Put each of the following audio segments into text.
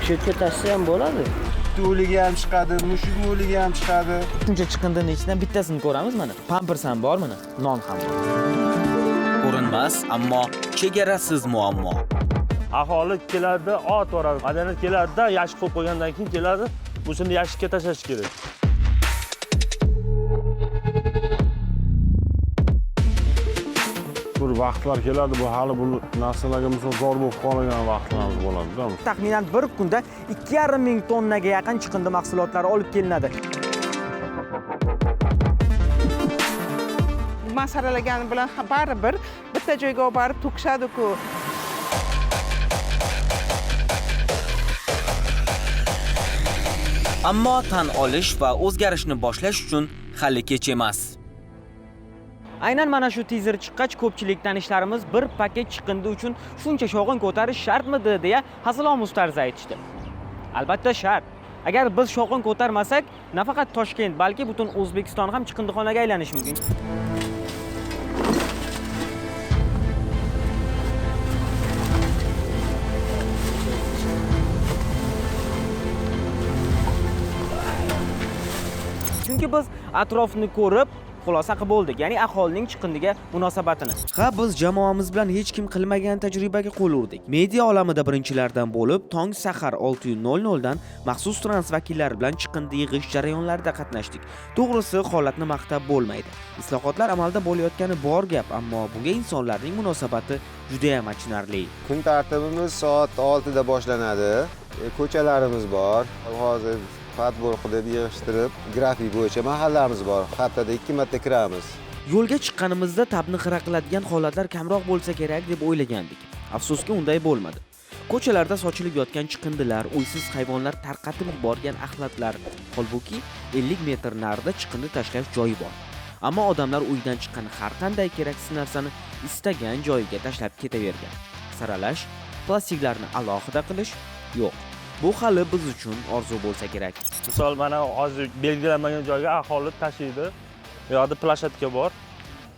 O'sha yerga tashsa ham bo'ladi. To'liga ham chiqadi, mushuk mo'liga ham chiqadi. Shuncha chiqindining ichidan bittasini ko'ramiz mana. Pampers ham bor mana, non ham bor. Ko'rinmas, ammo chegarasiz muammo. Aholi keladi, ot oradi. Madaniyat keladi-da, yashik qo'yib qo'ygandan keyin keladi, o'shani yashikka tashlash kerak. Bir vaqtlar keladi, bu hali bu narsalarga misol zor bo'lib qolgan vaqtlarimiz bo'ladi-da. Taxminan bir kunda 2,5 ming tonnaga yaqin chiqindi mahsulotlari olib kelinadi. Masaralagani bilan baribir bitta joyga olib borib to'kishadi-ku. Ammo tan olish va o'zgarishni boshlash uchun hali kech emas. Aynan mana shu teaser chiqqach ko'pchilik tanishlarimiz bir paket chiqindi uchun shuncha shovqin ko'tarish shartmidi deya hazilomuz tarzda aytishdi. Albatta shart. Agar biz shovqin ko'tarmasak, nafaqat Toshkent, balki butun O'zbekiston ham chiqindixonaga aylanishi mumkin. Chunki biz atrofni ko'rib xulosa qilib bo'ldik, ya'ni aholining chiqindiga munosabatini. Ha, biz jamoamiz bilan hech kim qilmagan tajribaga qo'l urdik. Media olamida birinchilardan bo'lib, tong sahar 6:00 dan maxsus trans vakillari bilan chiqindi yig'ish jarayonlarida qatnashdik. To'g'risi, holatni maqtab bo'lmaydi. Islohotlar amalda bo'layotgani bor gap, ammo bunga insonlarning munosabati juda ham achinarli. Kun tartibimiz soat 6 da boshlanadi. Ko'chalarimiz bor. Hozir Fatbol qilib yig'ishtirib, grafik bo'yicha mahallamiz bor. Haftada 2 marta kiramiz. Yo'lga chiqqanimizda tabni xira qiladigan holatlar kamroq bo'lsa kerak deb o'ylagandik. Afsuski unday bo'lmadi. Ko'chalarda sochilib yotgan chiqindilar, uysiz hayvonlar tarqatib yuborgan axlatlar, holbuki 50 metr narida chiqindi tashlash joyi bor. Ammo odamlar uydan chiqqan har qanday keraksiz narsani istagan joyiga tashlab ketavergan. Saralash, plastiklarni alohida qilish yo'q. Bu hali biz uchun orzu bo'lsa kerak. Misol mana hozir belgilanmagan joyga aholi tashiydi. Bu yerda plashatka bor.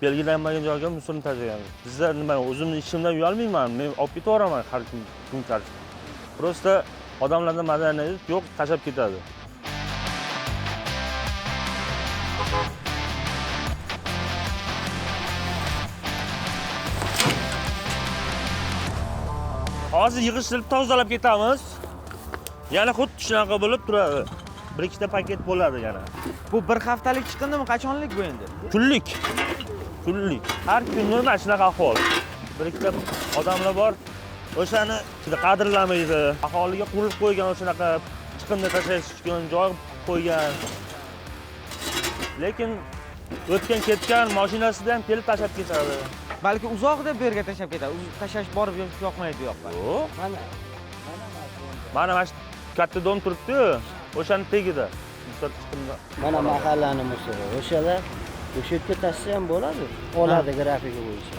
Belgilanmagan joyga musulni tashlagan. Bizda nima, o'zimni ishimdan uyalmayman. Men olib ketaveraman har kun tartib. Prosta odamlarda madaniyat yo'q, tashlab ketadi. Hozir yig'ishtirib tozalab ketamiz. Yana xuddi shunaqa bo'lib turadi. Bir ikkita paket bo'ladi yana. Bu bir haftalik chiqindimi, qachonlik bu endi? Kunlik. Kunlik. Har kuni mana shunaqa ahvol. Bir ikkita odamlar bor, o'shani qadrlamaydi. Aholiga qurib qo'ygan o'shanaqa chiqindi tashlash uchun joy qo'ygan. Lekin o'tgan ketgan mashinasida ham kelib tashlab ketadi. Balki uzoq deb bu yerga tashlab ketadi. Tashlash borib yoqmaydi bu yoqqa. Yo'q. Mana shu katta dom turibdi, o'shani tagida. Mana mahallani musori. O'sha yerga tashsa ham bo'ladi. Oladi grafiki bo'yicha.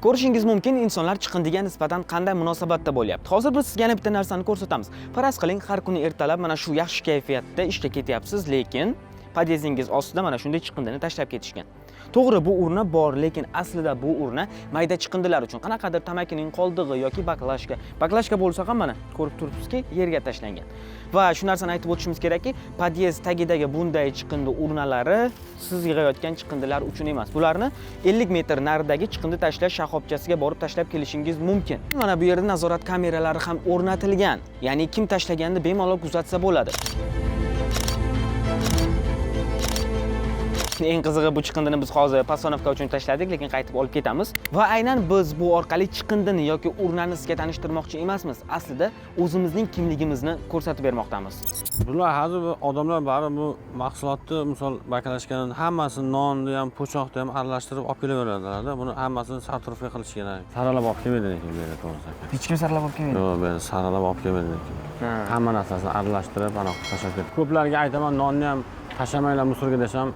Ko'rishingiz mumkin, insonlar chiqindiga nisbatan qanday munosabatda bo'lyapti. Hozir biz sizga yana bitta narsani ko'rsatamiz. Faraz qiling, har kuni ertalab mana shu yaxshi kayfiyatda ishga ketyapsiz, lekin podyezdingiz ostida mana shunday chiqindini tashlab ketishgan. To'g'ri, bu urna bor, lekin aslida bu urna mayda chiqindilar uchun, qanaqadir tamakining qoldig'i yoki baklashka. Baklashka bo'lsa ham mana ko'rib turibsizki, yerga tashlangan. Va shu narsani aytib o'tishimiz kerakki, podyezd tagidagi bunday chiqindi urnalari siz yig'ayotgan chiqindilar uchun emas. Bularni 50 metr naridagi chiqindi tashlash shoxobchasiga borib tashlab kelishingiz mumkin. Mana bu yerda nazorat kameralari ham o'rnatilgan. Ya'ni kim tashlaganini bemalol kuzatsa bo'ladi. Eng qizig'i, bu chiqindini biz hozir postanovka uchun tashladik, lekin qaytib olib ketamiz. Va aynan biz bu orqali chiqindini yoki urnani sizga tanishtirmoqchi emasmiz. Aslida o'zimizning kimligimizni ko'rsatib bermoqdamiz. Bular hozir odamlar bari bu mahsulotni, misol baklashganini hammasini nonni ham, po'choqni ham aralashtirib olib kelaveradilar-da. Buni hammasini sartrufga qilish kerak. Saralab olib kelmaydi lekin bu yerga to'g'risi. Hech kim saralab olib kelmaydi. Yo'q, men saralab olib kelmaydi lekin. Hamma narsasini aralashtirib, ana tashlab ketdi. Ko'plarga aytaman, nonni ham tashlamanglar musorga desam,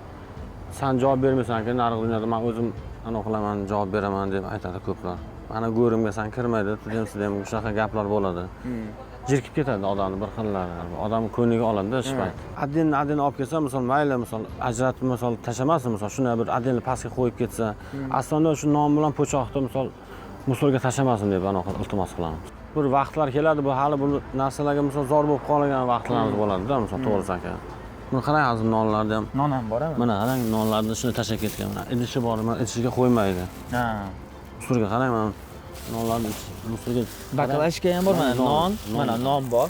sen javob bermaysan-ki, narigi dunyoda men o'zim ana qilaman, javob beraman deb aytadi ko'plar. Mana go'rimga sen kirmaydi, sizda ham shunaqa gaplar bo'ladi. jirkib ketadi odamni bir xillari. Odamni ko'ngliga oladi ish payti. Adinni olib kelsa, misol mayli, misol ajratib misol tashlamasin, misol shuni bir adinni pastga qo'yib ketsa, aslida shu non bilan po'choqni misol musorga tashlamasin deb anaqa iltimos qilamiz. Bir vaqtlar keladi, bu hali bu narsalarga misol zor bo'lib qolgan vaqtlarimiz bo'ladi-da, misol to'g'risi aka. Buni qarang, hozir nonlarni ham. Non ham bormi? Mana qarang, nonlarni shuni tashlab ketgan. Mana idishi bor, mana idishiga qo'ymaydi. Ha. Musorga qarang, mana nonlarni musorga Baklashka ham bor, mana mana non bor.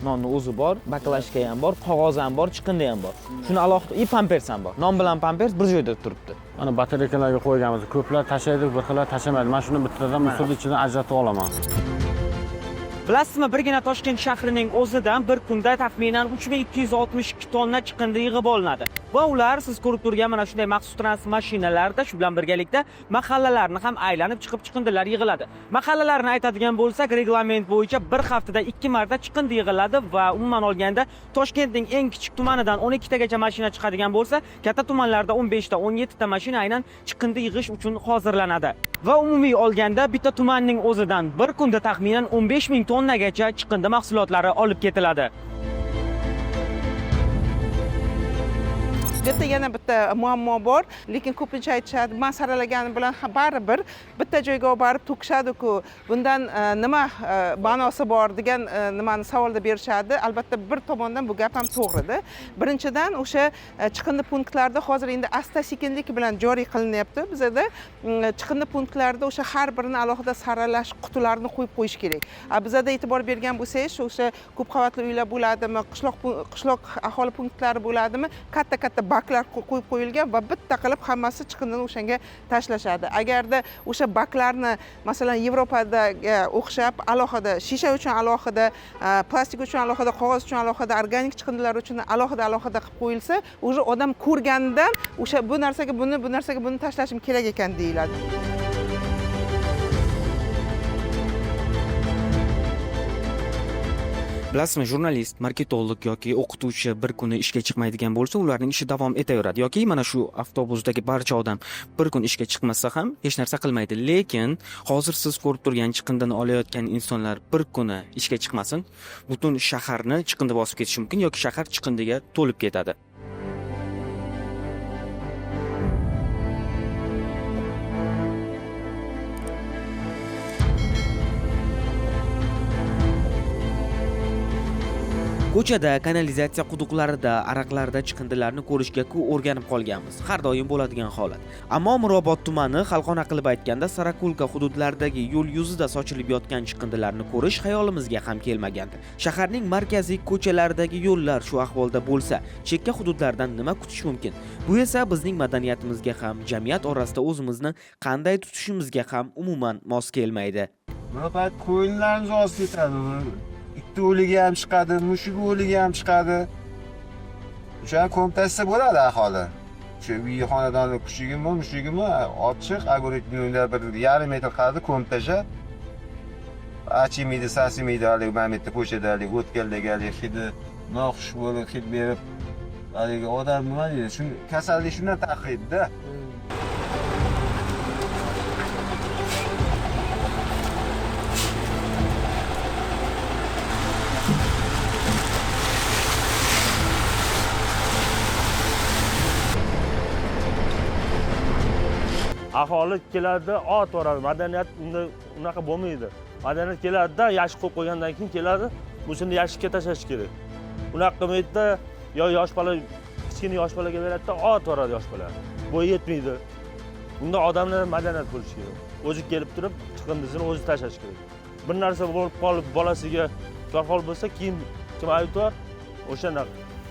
Nonni o'zi bor, baklashka ham bor, qog'oz ham bor, chiqindi ham bor. Shuni alohida pampers ham bor. Non bilan pampers bir joyda turibdi. Mana batareykalarga qo'yganmiz. Ko'plar tashlaydi, bir xillar tashlamaydi. Men shuni bittadan musorning ichidan ajratib olaman. Bilasizmi, birgina Toshkent shahrining o'zidan bir kunda taxminan 3262 tonna chiqindi yig'ib olinadi. Va ular siz ko'rib turgan mana shunday maxsus transport mashinalarida shu bilan birgalikda mahallalarni ham aylanib chiqib chiqindilar yig'iladi. Mahallalarni aytadigan bo'lsak, reglament bo'yicha bir haftada 2 marta chiqindi yig'iladi va umuman olganda Toshkentning eng kichik tumanidan 12 tagacha mashina chiqadigan bo'lsa, katta tumanlarda 15 ta, 17 ta mashina aynan chiqindi yig'ish uchun hozirlanadi. Va umumiy olganda bitta tumanning o'zidan bir kunda taxminan 15 ming tonnagacha chiqindi mahsulotlari olib ketiladi. Bitta yana bitta muammo bor, lekin ko'pincha aytishadi, men saralaganim bilan baribir bitta joyga olib borib to'kishadi-ku. Bundan nima ma'nosi bor degan nimani savolda berishadi. Albatta bir tomondan bu gap ham to'g'ri-da. Birinchidan o'sha chiqindi punktlarida hozir endi asta-sekinlik bilan joriy qilinyapti. Bizda chiqindi punktlarida o'sha har birini alohida saralash qutilarini qo'yib qo'yish kerak. Bizda e'tibor bergan bo'lsangiz, o'sha ko'p qavatli uylar bo'ladimi, qishloq aholi punktlari bo'ladimi, katta baklar qo'yib qo'yilgan va bitta qilib hammasi chiqindini o'shanga tashlashadi. Agarda o'sha baklarni masalan Yevropadaga o'xshab alohida shisha uchun alohida, plastik uchun alohida, qog'oz uchun alohida, organik chiqindilar uchun alohida qilib qo'yilsa, o'sha odam ko'rganidan o'sha bu narsaga buni tashlashim kerak ekan deyiladi. Bilasizmi, jurnalist, marketolog yoki o'qituvchi bir kuni ishga chiqmaydigan bo'lsa, ularning ishi davom etaveradi. Yoki mana shu avtobusdagi barcha odam bir kun ishga chiqmasa ham hech narsa qilmaydi. Lekin hozir siz ko'rib turgan chiqindini olayotgan insonlar bir kuni ishga chiqmasin, butun shaharni chiqindi bosib ketishi mumkin yoki shahar chiqindiga to'lib ketadi. Ko'chada, kanalizatsiya quduqlarida, araqlarda chiqindilarni ko'rishga-ku o'rganib qolganmiz. Har doim bo'ladigan holat. Ammo Mirobod tumani, xalqona qilib aytganda, Sarakulka hududlaridagi yo'l yuzida sochilib yotgan chiqindilarni ko'rish xayolimizga ham kelmagandi. Shaharning markaziy ko'chalaridagi yo'llar shu ahvolda bo'lsa, chekka hududlardan nima kutish mumkin? Bu esa bizning madaniyatimizga ham, jamiyat orasida o'zimizni qanday tutishimizga ham umuman mos kelmaydi. Faqat ko'ngillarimiz oz ketadi. Bitta o'ligi ham chiqadi, mushugi o'ligi ham chiqadi. O'sha kompensasiya bo'ladi aholi. Shu uy xonadonning kuchugimi, mushugimi ochiq, огородный bir yarim metr qadar kompensasiya. Achimidi, sasimidi, hali mametta ko'chadagi o'tganligi hidi noxush bo'lib hid berib, haligi odam nima deydi? Shu kasallik shundan taqiydi-da. Aholi keladi, ot o'radi. Madaniyat unaqa bo'lmaydi. Madaniyat keladi-da, yashik qo'yib qo'ygandan keyin keladi, o'shani yashikka tashlash kerak. Unaqa qilmaydi-da, yosh bola, kichkina yosh bolaga beradi-da, ot o'radi yosh bola. Bu yetmaydi. Bunda odamlar madaniyat bo'lishi kerak. O'zi kelib turib, chiqindisini o'zi tashlash kerak. Bir narsa bo'lib qolib, bolasiga korxol bo'lsa, keyin kim aytar? O'shana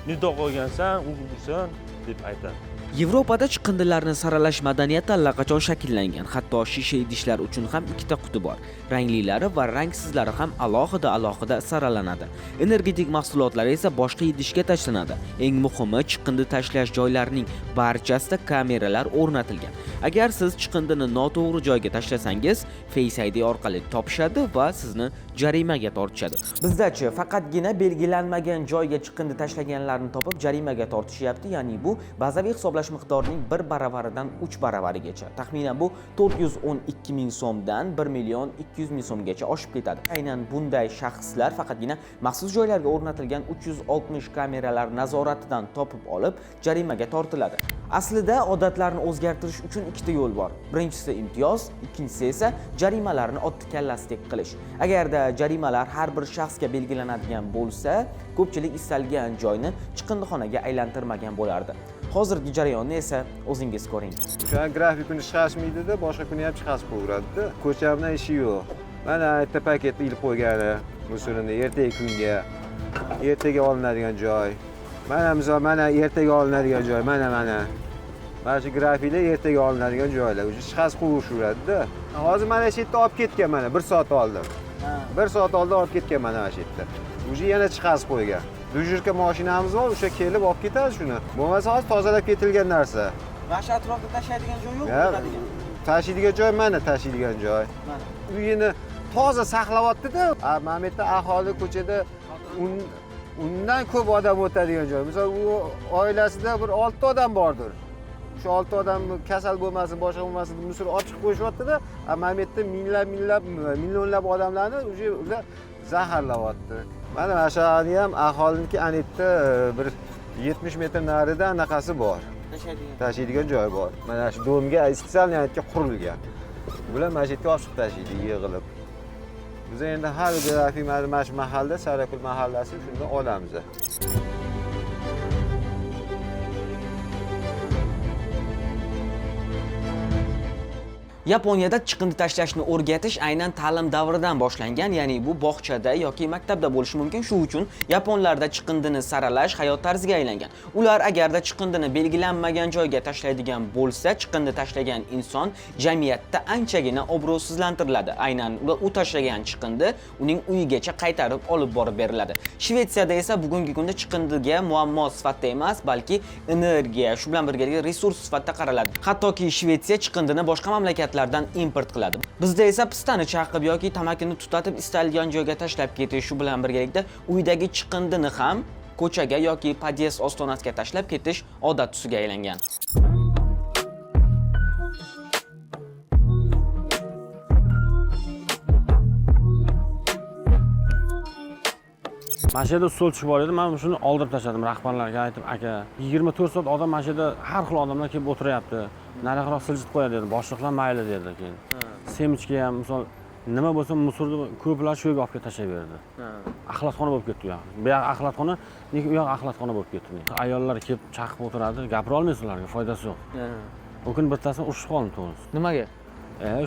nido qo'ygansan, ursan deb aytadi. Yevropada chiqindilarni saralash madaniyati allaqachon shakllangan. Hatto shisha idishlar uchun ham ikkita quti bor. Ranglilari va rangsizlari ham alohida saralanadi. Energetik mahsulotlar esa boshqa idishga tashlanadi. Eng muhimi, chiqindi tashlash joylarining barchasida kameralar o'rnatilgan. Agar siz chiqindini noto'g'ri joyga tashlasangiz, Face ID orqali topishadi va sizni jarimaga tortishadi. Bizdachi faqatgina belgilanmagan joyga chiqindi tashlaganlarni topib jarimaga tortishyapti, ya'ni bu bazaviy hisoblash miqdorining 1 baravaridan 3 baravarigacha. Taxminan bu 412 ming so'mdan 1 million 200 ming so'mgacha oshib ketadi. Aynan bunday shaxslar faqatgina maxsus joylarga o'rnatilgan 360 kameralar nazoratidan topib olib jarimaga tortiladi. Aslida odatlarni o'zgartirish uchun ikkita yo'l bor. Birinchisi imtiyoz, ikkinchisi esa jarimalarni otdi kallasidek qilish. Agarda jarimalar har bir shaxsga belgilanadigan bo'lsa, ko'pchilik istalgan joyni chiqindixonaga aylantirmagan bo'lardi. Hozirgi jarayonni esa o'zingiz ko'ring. O'sha grafik kuni chiqarishmaydida, boshqa kuni ham chiqarib qo'yaveradi-da. Ko'cha bilan ishi yo'q. Mana erta paketni ilib qo'ygani, musulini ertaga kunga, ertaga olinadigan joy. Mana ertaga olinadigan joy, mana. Mana shu grafiklar ertaga olinadigan joylar. O'sha chiqarib qo'yaveradi-da. Hozir mana shu yerda olib ketgan mana 1 soat oldin. 1 soat oldin olib ketgan mana shu yerda. O'sha yana chiqarib qo'ygan. Dujurka mashinamiz bor, o'sha kelib olib ketadi shuni. Bo'lmasa hozir tozalab ketilgan narsa. Mana shu atrofda tashlaydigan joy yo'qmi? Tashiydigan joy mana tashiydigan joy. Uyini toza saqlayapti-da. Mana bu yerda aholi ko'chada undan ko'p odam o'tadigan joy. Misol u oilasida bir 6 odam bordir. Shu 6 odam kasal bo'lmasin, boshqa bo'lmasin, musor ochiq qo'yishyapti-da. Mana bu yerda millionlab odamlarni ular zaharlayapti. Mana aşağıda ham aholiniki anetda bir 70 metr narida anaqasi bor. Tashiydigan joy bor. Mana shu domga spesial anetga qurilgan. Bular mana shu yerga olib tashiydi yig'ilib. Biz endi har grafik mana shu mahalla, Sarakul mahallasi shunda olamiz. Yaponiyada chiqindi tashlashni o'rgatish aynan ta'lim davridan boshlangan, ya'ni bu bog'chada yoki maktabda bo'lishi mumkin. Shu uchun yaponlarda chiqindini saralash hayot tarziga aylangan. Ular agarda chiqindini belgilanmagan joyga tashlaydigan bo'lsa, chiqindi tashlagan inson jamiyatda anchagina obro'sizlantiriladi. Aynan u tashlagan chiqindi uning uyigacha qaytarib olib borib beriladi. Shvetsiyada esa bugungi kunda chiqindiga muammo sifatida emas, balki energiya, shu bilan birga resurs sifatida qaraladi. Hattoki Shvetsiya chiqindini boshqa mamlakatlar import qiladi. Bizda esa pistani chaqib yoki tamakini tutatib istalgan joyga tashlab ketish, shu bilan birgalikda uydagi chiqindini ham ko'chaga yoki podyezd ostonasiga tashlab ketish odat tusiga aylangan. Mana shu yerda stol chiqib bor edi. Men shuni oldirib tashladim rahbarlarga aytib, aka, 24 soat odam mana shu yerda har xil odamlar kelib o'tiryapti. Nariroq siljitib qo'yadi dedi. Boshliqlar mayli dedi keyin. Semichga ham misol nima bo'lsa musorni ko'plar shu yerga olib kelib tashlayverdi. Axlatxona bo'lib ketdi u yoq. Bu yoq axlatxona, u yoq axlatxona bo'lib ketdi. Ayollar kelib chaqib o'tiradi, gapira olmaysiz ularga, foydasi yo'q. O kun bittasini urishib qoldim to'g'risi. Nimaga?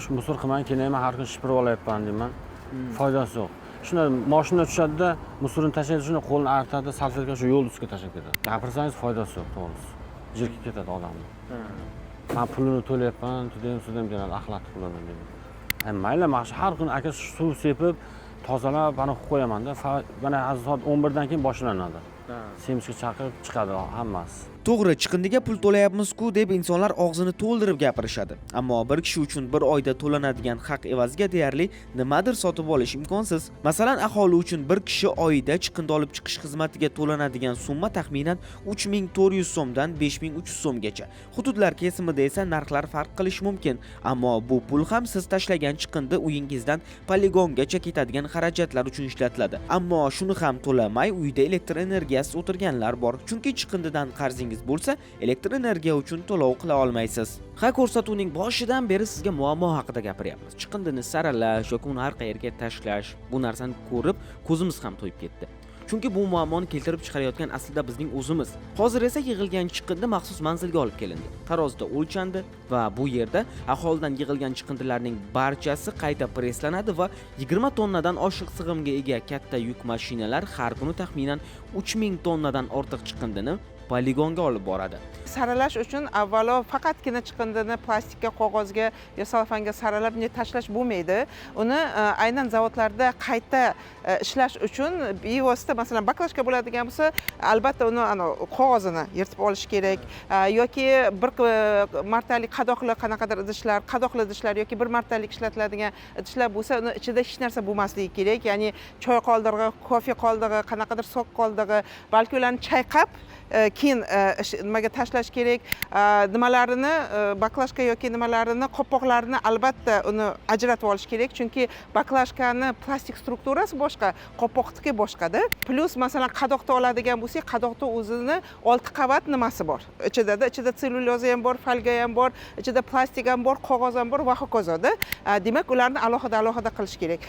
Shu musor qilmang, keyin har kun shipirib olyapman deyman. Foydasi yo'q. Shuna mashina tushadi-da, musorni tashlaydi, shuni qo'lini artadi, salfetka shu yo'l ustiga tashlab ketadi. Gapirsangiz foydasi yo'q to'g'risi. Jirkib ketadi odamni. Men pulini to'layapman, sudam beradi, axlat pulini dedi. Mayli, maxshi har kun aka suv sepib, tozalab, ana qo'yaman-da. Mana soat 11 dan keyin boshlanadi. Semichga chaqirib chiqadi hammasi. To'g'ri, chiqindiga pul to'layapmiz-ku deb insonlar og'zini to'ldirib gapirishadi. Ammo bir kishi uchun bir oyda to'lanadigan haq evaziga deyarli nimadir sotib olish imkonsiz. Masalan, aholi uchun bir kishi oyida chiqindi olib chiqish xizmatiga to'lanadigan summa taxminan 3400 so'mdan 5300 so'mgacha. Hududlar kesimida esa narxlar farq qilishi mumkin. Ammo bu pul ham siz tashlagan chiqindi uyingizdan poligongacha ketadigan xarajatlar uchun ishlatiladi. Ammo shuni ham to'lamay uyda elektr energiyasi o'tirganlar bor. Chunki chiqindidan qarzingiz bo'lsa, elektr energiya uchun to'lov qila olmaysiz. Ko'rsatuvning boshidan beri sizga muammo haqida gapiryapmiz. Chiqindini saralash yoki uni har qayerga tashlash, bu narsani ko'rib ko'zimiz ham to'yib ketdi. Chunki bu muammoni keltirib chiqarayotgan aslida bizning o'zimiz. Hozir esa yig'ilgan chiqindi maxsus manzilga olib kelindi. Tarozda o'lchandi va bu yerda aholidan yig'ilgan chiqindilarning barchasi qayta preslanadi va 20 tonnadan oshiq sig'imga ega katta yuk mashinalar har kuni taxminan 3000 tonnadan ortiq chiqindini poligonga olib boradi. Saralash uchun avvalo faqatgina chiqindini plastikka, qog'ozga yo salfanga saralab tashlash bo'lmaydi. Uni aynan zavodlarda qayta ishlash uchun bevosita masalan baklashka bo'ladigan bo'lsa, albatta uni qog'ozini yirtib olish kerak yoki bir martalik qadoqli qanaqadir idishlar, qadoqli idishlar yoki bir martalik ishlatiladigan idishlar bo'lsa, uni ichida hech narsa bo'lmasligi kerak. Ya'ni choy qoldig'i, kofe qoldig'i, qanaqadir sok qoldig'i, balki ularni chayqab keyin nimaga tashlash kerak. Nimalarini baklashka yoki nimalarini, qopqoqlarini albatta uni ajratib olish kerak, chunki baklashkani plastik strukturasi boshqa, qopqoqniki boshqada. Plus masalan qadoqda oladigan bo'lsak, qadoqda o'zini 6 qavat nimasi bor. Ichida sellyuloza ham bor, folga ham bor, ichida plastik ham bor, qog'oz ham bor va hokazoda. Demak, ularni alohida qilish kerak.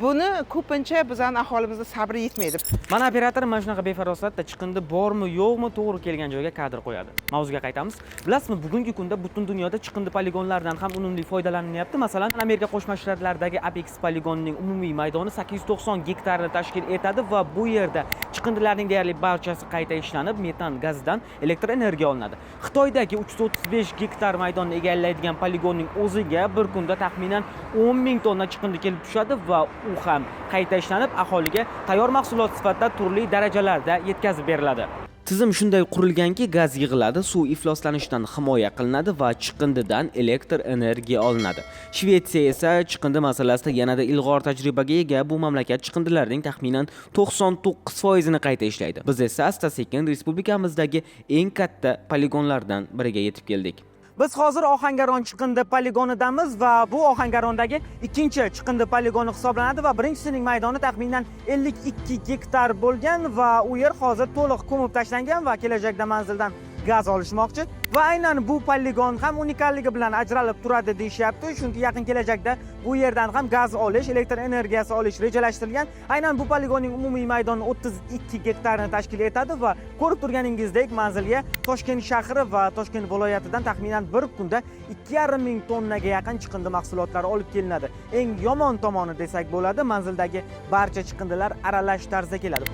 Buni ko'pincha bizning aholimizda sabri yetmaydi. Mana operator mana shunaqa befarosatda chiqindi bormi, yo'qmi, to'g'ri kelgan joyga kadr qo'yadi. Mavzuga qaytamiz. Bilasizmi, bugungi kunda butun dunyoda chiqindi poligonlaridan ham unumli foydalanilyapti. Masalan, Amerika Qo'shma Shtatlaridagi Apex poligonining umumiy maydoni 890 gektarni tashkil etadi va bu yerda chiqindilarning deyarli barchasi qayta ishlanib, metan gazidan elektr energiya olinadi. Xitoydagi 335 gektar maydonni egallaydigan poligonning o'ziga bir kunda taxminan 10 ming tonna chiqindi kelib tushadi va u ham qayta ishlanib, aholiga tayyor mahsulot sifatida turli darajalarda yetkazib beriladi. Tizim shunday qurilganki, gaz yig'iladi, suv ifloslanishidan himoya qilinadi va chiqindidan elektr energiya olinadi. Shvetsiya esa chiqindi masalasida yanada ilg'or tajribaga ega. Bu mamlakat chiqindilarining taxminan 99% qayta ishlaydi. Biz esa asta-sekin respublikamizdagi eng katta poligonlardan biriga yetib keldik. Biz hozir Ohangaron chiqindi poligonidamiz va bu Ohangarondagi ikkinchi chiqindi poligoni hisoblanadi va birinchisining maydoni taxminan 52 gektar bo'lgan va u yer hozir to'liq ko'mib tashlangan va kelajakda manzildan gaz olishmoqchi. Va aynan bu poligon ham unikalligi bilan ajralib turadi deyishyapti, chunki yaqin kelajakda bu yerdan ham gaz olish, elektr energiyasi olish rejalashtirilgan. Aynan bu poligonning umumiy maydoni 32 gektarni tashkil etadi va ko'rib turganingizdek manzilga Toshkent shahri va Toshkent viloyatidan taxminan bir kunda 2,5 ming tonnaga yaqin chiqindi mahsulotlari olib kelinadi. Eng yomon tomoni desak bo'ladi, manzildagi barcha chiqindilar aralash tarzda keladi.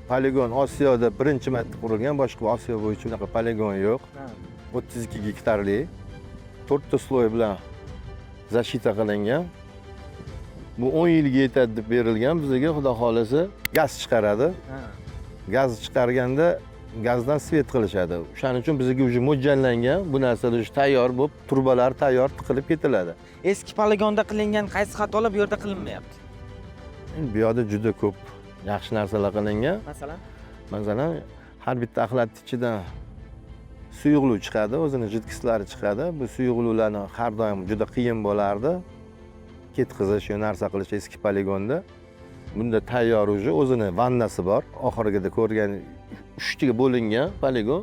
Poligon Osiyoda birinchi marta qurilgan, boshqa Osiyo bo'yicha unaqa poligon yo'q. 32 gektarli, 4 ta sloy bilan zashita qilingan. Bu 10 yilga yetadi deb berilgan. Bizga xudo xolasa gaz chiqaradi. Gaz chiqarganda gazdan svet qilishadi. O'shaning uchun bizga уже mo'ljallangan, bu narsalar tayyor bo'lib, turbalar tayyor tiqilib ketiladi. Eski poligonda qilingan qaysi xatolar bu yerda qilinmayapti? Bu yerda juda ko'p yaxshi narsalar qilingan. Masalan, har bitta axlat ichidan suyuqlik chiqadi, o'zini jidkislari chiqadi. Bu suyuqliklarni har doim juda qiyin bo'lardi ketqizish yo narsa qilish eski poligonda. Bunda tayyor o'zini vannasi bor. Oxirgida ko'rgan 3 taga bo'lingan poligon,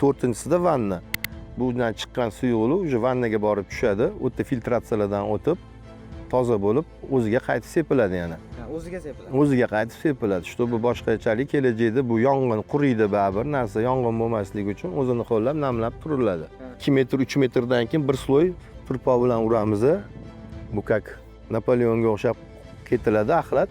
4-inchisida vanna. Bundan chiqqan suyuqlik o'sha vannaga borib tushadi, u yerda filtratsiyalardan o'tib toza bo'lib, o'ziga qaytib sepiladi yana. O'ziga sepiladi. O'ziga qaytib sepiladi. Чтобы boshqachalik kelajakda bu yong'in quriydi baribir, narsa yong'in bo'lmasligi uchun o'zini qo'llab namlab turiladi. 2 metr, 3 metrdan keyin bir sloy turpa bilan uramiz. Bu как Napoleonga o'xshab ketiladi axlat.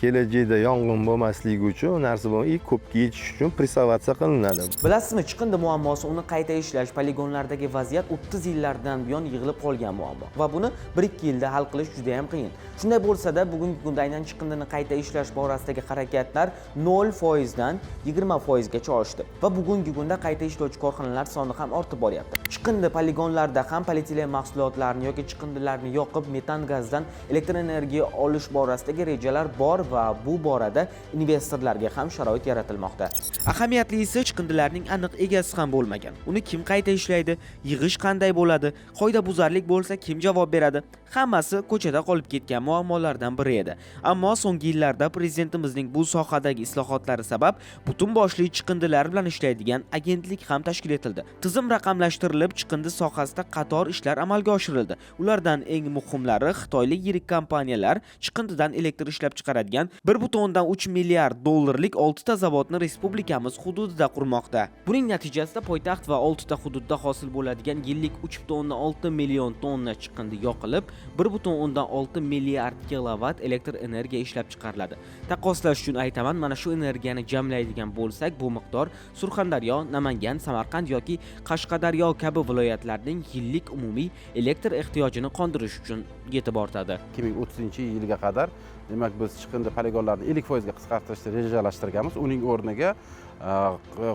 Kelajakda yong'in bo'lmasligi uchun narsa ko'pga yetish uchun preservatsiya qilinadi. Bilasizmi, chiqindi muammosi, uni qayta ishlash poligonlardagi vaziyat 30 yillardan buyon yig'ilib qolgan muammo va buni 1-2 yilda hal qilish juda ham qiyin. Shunday bo'lsa-da, bugungi kunda aynan chiqindini qayta ishlash borasidagi harakatlar 0% dan 20% gacha oshdi va bugungi kunda qayta ishlovchi korxonalar soni ham ortib boryapti. Chiqindi poligonlarda ham polietilen mahsulotlarini yoki chiqindilarni yoqib metan gazdan elektr energiya olish borasidagi rejalar bor va bu borada investorlarga ham sharoit yaratilmoqda. Ahamiyatlisi, chiqindilarning aniq egasi ham bo'lmagan. Uni kim qayta ishlaydi, yig'ish qanday bo'ladi, qoidabuzarlik bo'lsa kim javob beradi? Hammasi ko'chada qolib ketgan muammolardan biri edi. Ammo so'nggi yillarda prezidentimizning bu sohadagi islohotlari sabab butun boshli chiqindilar bilan ishlaydigan agentlik ham tashkil etildi. Tizim raqamlashtirilib, chiqindi sohasida qator ishlar amalga oshirildi. Ulardan eng muhimlari xitoylik yirik kompaniyalar chiqindidan elektr ishlab chiqaradigan 1,3 milliard dollarlik 6 ta zavodni respublikamiz hududida qurmoqda. Buning natijasida poytaxt va 6 ta hududda hosil bo'ladigan yillik 3,6 million tonna chiqindi yoqilib, 1,6 milliard kilovat elektr energiya ishlab chiqariladi. Taqqoslash uchun aytaman, mana shu energiyani jamlaydigan bo'lsak, bu miqdor Surxondaryo, Namangan, Samarqand yoki Qashqadaryo kabi viloyatlarning yillik umumiy elektr ehtiyojini qondirish uchun yetib ortadi. 2030-yilga qadar demak biz chiqindi poligonlarini 50% ga qisqartirishni rejalashtirganmiz. Uning o'rniga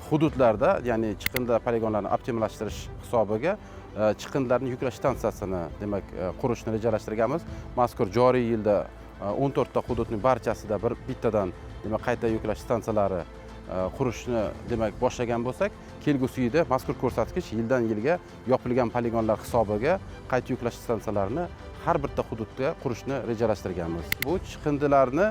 hududlarda, ya'ni chiqindi poligonlarini optimallashtirish hisobiga chiqindilarni yuklash stansiyasini demak qurishni rejalashtirganmiz. Mazkur joriy yilda 14 ta hududning barchasida bittadan demak qayta yuklash stansiyalari qurishni demak boshlagan bo'lsak, kelgusi yilda mazkur ko'rsatkich yildan yilga yopilgan poligonlar hisobiga qayta yuklash stansiyalarini har bitta hududda qurishni rejalashtirganmiz. Bu chiqindilarni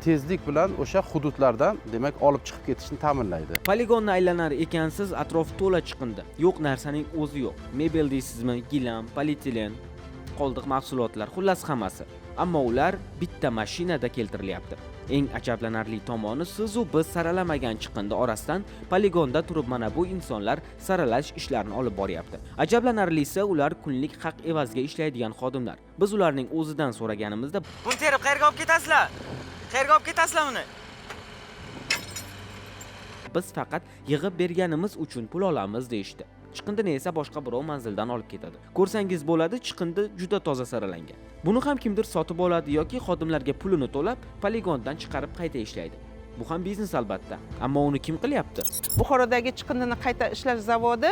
tezlik bilan o'sha hududlardan demak olib chiqib ketishni ta'minlaydi. Poligonni aylanar ekansiz, atrof to'la chiqindi. Yo'q narsaning o'zi yo'q. Mebel deysizmi, gilam, polietilen, qoldiq mahsulotlar, xullas hammasi. Ammo ular bitta mashinada keltirilyapti. Eng ajablanarli tomoni siz u biz saralamagan chiqindi orasidan poligonda turib mana bu insonlar saralash ishlarini olib boryapti. Ajablanarlisi ular kunlik haq evaziga ishlaydigan xodimlar. Biz ularning o'zidan so'raganimizda, Buni terib qayerga olib ketasizlar? Qayerga olib ketasizlar uni? biz faqat yig'ib berganimiz uchun pul olamiz deyishdi. Chiqindini esa boshqa birov manzildan olib ketadi. Ko'rsangiz bo'ladi, chiqindi juda toza saralangan. Buni ham kimdir sotib oladi yoki xodimlarga pulini to'lab, poligondan chiqarib qayta ishlaydi. Bu ham biznes albatta. Ammo uni kim qilyapti? Buxorodagi chiqindini qayta ishlash zavodi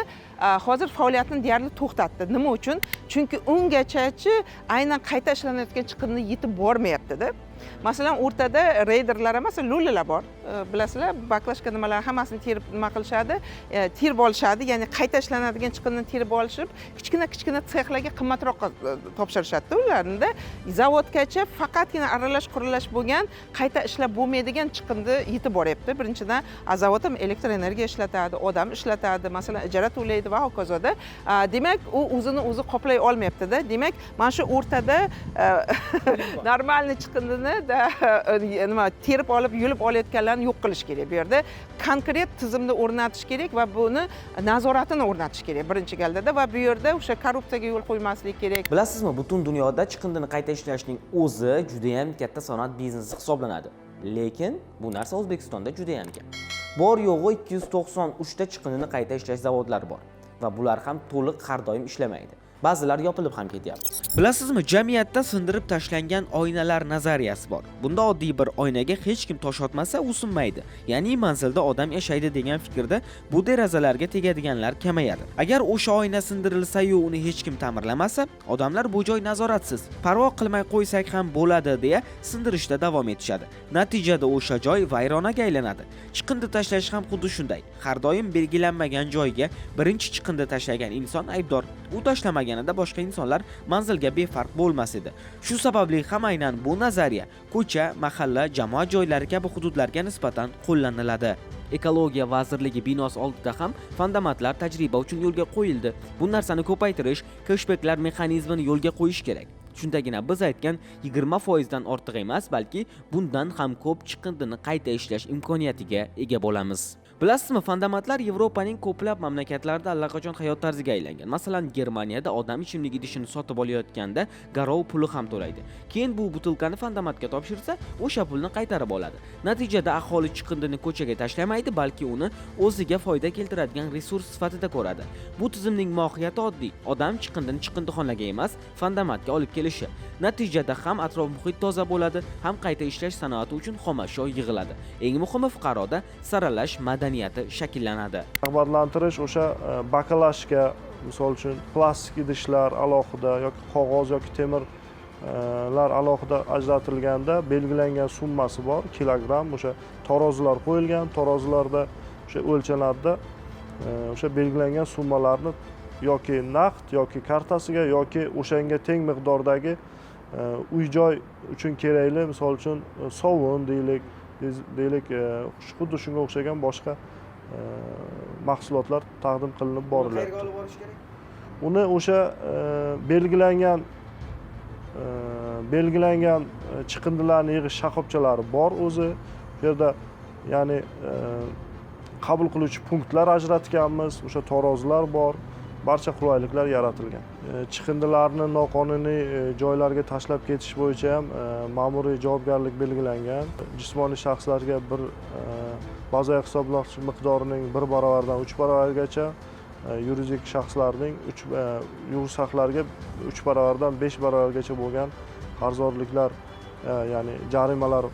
hozir faoliyatini deyarli to'xtatdi. Nima uchun? Chunki ungachachi aynan qayta ishlanayotgan chiqindi yetib bormayapti-da. Masalan, o'rtada reyderlar emas, lulalar bor. Bilasizlar, baklashka nimalar hammasini terib nima qilishadi, terib olishadi, ya'ni qayta ishlanadigan chiqindini terib olishib, kichkina sexlarga qimmatroqqa topshirishadi. Ularda zavodgacha faqatgina aralash qurulash bo'lgan, qayta ishlab bo'lmaydigan chiqindi yetib boryapti. Birinchidan, zavod ham elektr energiya ishlatadi, odam ishlatadi, masalan, ijara to'laydi va hokazoda. Demak, u o'zini o'zi qoplay olmayapti-da. Demak, mana shu o'rtada normalniy chiqindini nima terib olib, yulib olayotganlarni yo'q qilish kerak. Bu yerda konkret tizimni o'rnatish kerak va buni nazoratini o'rnatish kerak birinchi galdada va bu yerda o'sha korrupsiyaga yo'l qo'ymaslik kerak. Bilasizmi, butun dunyoda chiqindini qayta ishlashning o'zi juda ham katta sanoat biznesi hisoblanadi. Lekin bu narsa O'zbekistonda juda ham kam. Bor yo'g'i 293 ta chiqindini qayta ishlash zavodlari bor va bular ham to'liq har doim ishlamaydi. Ba'zilar yopilib ham ketyapti. Bilasizmi, jamiyatda sindirib tashlangan oynalar nazariyasi bor. Bunda oddiy bir oynaga hech kim tosh otmasa, u sinmaydi. Ya'ni manzilda odam yashaydi degan fikrda bu derazalarga tegadiganlar kamayadi. Agar o'sha oyna sindirilsa-yu uni hech kim ta'mirlamasa, odamlar bu joy nazoratsiz, parvo qilmay qo'ysak ham bo'ladi deya sindirishda davom etishadi. Natijada o'sha joy vayronaga aylanadi. Chiqindi tashlash ham xuddi shunday. Har doim belgilanmagan joyga birinchi chiqindi tashlagan inson aybdor. U tashlamaganida boshqa insonlar manzilga befarq bo'lmas edi. Shu sababli ham aynan bu nazariya ko'cha, mahalla, jamoat joylari kabi hududlarga nisbatan qo'llaniladi. Ekologiya vazirligi binosi oldida ham fondomatlar tajriba uchun yo'lga qo'yildi. Bu narsani ko'paytirish, kashbeklar mexanizmini yo'lga qo'yish kerak. Shundagina biz aytgan 20% dan ortiq emas, balki bundan ham ko'p chiqindini qayta ishlash imkoniyatiga ega bo'lamiz. Bilasizmi, fondomatlar Yevropaning ko'plab mamlakatlarida allaqachon hayot tarziga aylangan. Masalan, Germaniyada odam ichimlik idishini sotib olayotganda garov puli ham to'laydi. Keyin bu butilkani fondomatga topshirsa, o'sha pulni qaytarib oladi. Natijada aholi chiqindini ko'chaga tashlamaydi, balki uni o'ziga foyda keltiradigan resurs sifatida ko'radi. Bu tizimning mohiyati oddiy. Odam chiqindini chiqindixonaga emas, fondomatga olib kelishi. Natijada ham atrof muhit toza bo'ladi, ham qayta ishlash sanoati uchun xomashyo yig'iladi. Eng muhimi, fuqaroda saralash madaniyati shakllanadi. Rag'batlantirish o'sha bakalashka, misol uchun plastik idishlar alohida yoki qog'oz yoki temirlar alohida ajratilganda belgilangan summasi bor, kilogramm, o'sha tarozilar qo'yilgan, tarozilarda o'sha o'lchanadida o'sha belgilangan summalarni yoki naqd yoki kartasiga yoki o'shanga teng miqdordagi uy-joy uchun kerakli, misol uchun sovun deylik, xuddi shunga o'xshagan boshqa mahsulotlar taqdim qilinib boriladi. Qayerga olib borish kerak? Uni o'sha belgilangan chiqindilarni yig'ish shoxobchalari bor o'zi. Bu yerda ya'ni qabul qiluvchi punktlar ajratganmiz, o'sha tarozilar bor. barcha qulayliklar yaratilgan. Chiqindilarni noqonuniy joylarga tashlab ketish bo'yicha ham ma'muriy javobgarlik belgilangan. Jismoniy shaxslarga bir bazaviy hisoblash miqdorining 1 baravaridan 3 baravargacha, yuridik shaxslarning yuridik shaxslarga 3 baravardan 5 baravargacha bo'lgan qarzdorliklar, ya'ni jarimalar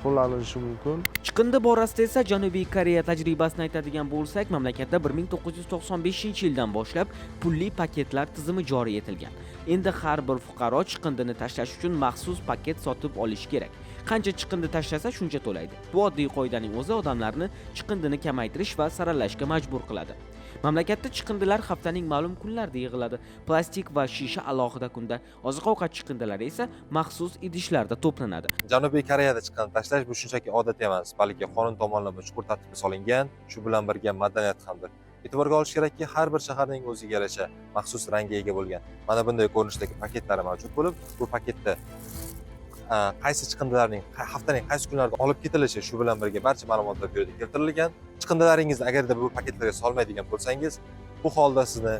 qo'llanilishi mumkin. Chiqindi borasida esa Janubiy Koreya tajribasini aytadigan bo'lsak, mamlakatda 1995-yildan boshlab pulli paketlar tizimi joriy etilgan. Endi har bir fuqaro chiqindini tashlash uchun maxsus paket sotib olishi kerak. Qancha chiqindi tashlasa shuncha to'laydi. Bu oddiy qoidaning o'zi odamlarni chiqindini kamaytirish va saralashga majbur qiladi. Mamlakatda chiqindilar haftaning ma'lum kunlarida yig'iladi. Plastik va shisha alohida kunda, oziq-ovqat chiqindilari esa maxsus idishlarda to'planadi. Janubiy Koreyada chiqindi tashlash bu shunchaki odat emas, balki qonun tomonidan chuqur tartibga solingan, shu bilan birga madaniyat hamdir. E'tiborga olish kerakki, har bir shaharning o'ziga yarasha maxsus rangga ega bo'lgan mana bunday ko'rinishdagi paketlari mavjud bo'lib, bu paketda qaysi chiqindilarning haftaning qaysi kunlarida olib ketilishi, shu bilan birga barcha ma'lumotlar bu yerda keltirilgan. Chiqindilaringizni agarda bu paketlarga solmaydigan bo'lsangiz, bu holda sizni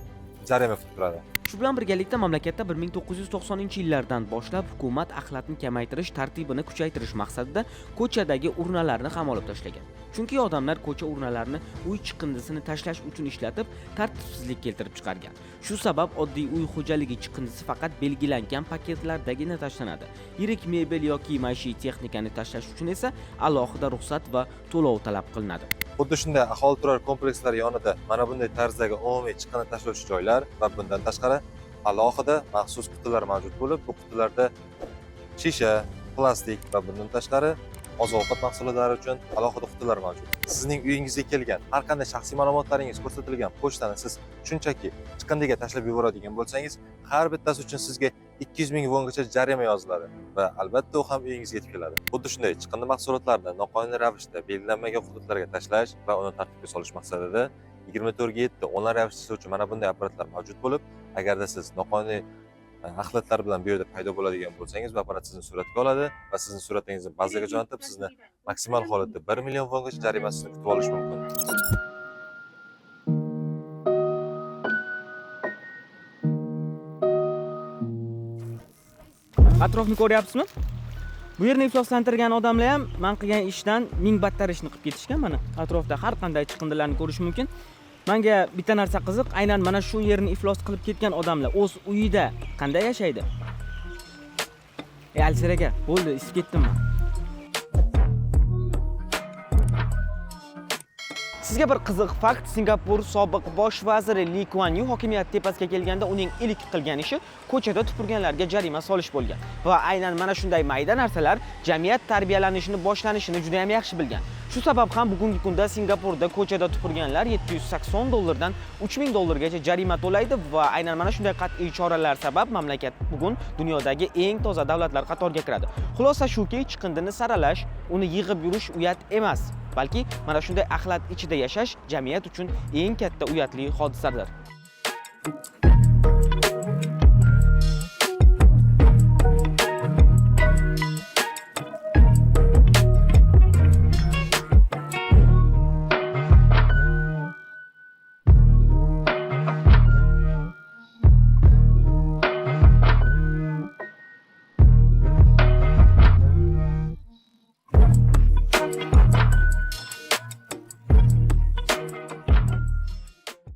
jarima kutib turadi. Shu bilan birgalikda mamlakatda 1990-yillardan boshlab hukumat axlatni kamaytirish tartibini kuchaytirish maqsadida ko'chadagi urnalarni ham olib tashlagan. Chunki odamlar ko'cha urnalarini uy chiqindisini tashlash uchun ishlatib, tartibsizlik keltirib chiqargan. Shu sabab oddiy uy xo'jaligi chiqindisi faqat belgilangan paketlardagina tashlanadi. Yirik mebel yoki maishiy texnikani tashlash uchun esa alohida ruxsat va to'lov talab qilinadi. Xuddi shunday aholi turar komplekslari yonida mana bunday tarzdagi umumiy chiqindi tashlash joylar va bundan tashqari alohida maxsus qutilar mavjud bo'lib, bu qutilarda shisha, plastik va bundan tashqari oziq-ovqat mahsulotlari uchun alohida qutilar mavjud. Sizning uyingizga kelgan har qanday shaxsiy ma'lumotlaringiz ko'rsatilgan pochtani siz shunchaki chiqindiga tashlab yuboradigan bo'lsangiz, har bittasi uchun sizga 200 ming wongacha jarima yoziladi va albatta u ham uyingizga yetib keladi. Xuddi shunday chiqindi mahsulotlarini noqonuniy ravishda belgilanmagan hududlarga tashlash va uni tartibga solish maqsadida 24/7 onlayn ravishda uchun mana bunday apparatlar mavjud bo'lib, agarda siz noqonuniy axlatlar bilan bu yerda paydo bo'ladigan bo'lsangiz, bu apparat sizni suratga oladi va sizning suratingizni bazaga jo'natib, sizni maksimal holatda 1 million wongacha jarimasini kutib olish mumkin. Atrofni ko'ryapsizmi? Bu yerni ifloslantirgan odamlar ham men qilgan ishdan ming battar ishni qilib ketishgan. Mana atrofda har qanday chiqindilarni ko'rish mumkin. Menga bitta narsa qiziq, aynan mana shu yerni iflos qilib ketgan odamlar o'z uyida qanday yashaydi? Alsir aka, bo'ldi, isib ketdimmi? Sizga bir qiziq fakt, Singapur sobiq bosh vaziri Lee Kuan Yew hokimiyat tepasiga kelganda uning ilk qilgan ishi ko'chada tupurganlarga jarima solish bo'lgan. Va aynan mana shunday mayda narsalar jamiyat tarbiyalanishini boshlanishini juda ham yaxshi bilgan. Shu sabab ham bugungi kunda Singapurda ko'chada tupurganlar $780 dan $3000 jarima to'laydi va aynan mana shunday qat'iy choralar sabab mamlakat bugun dunyodagi eng toza davlatlar qatoriga kiradi. Xulosa shuki, chiqindini saralash, uni yig'ib yurish uyat emas, balki mana shunday axlat ichida yashash jamiyat uchun eng katta uyatli hodisadir.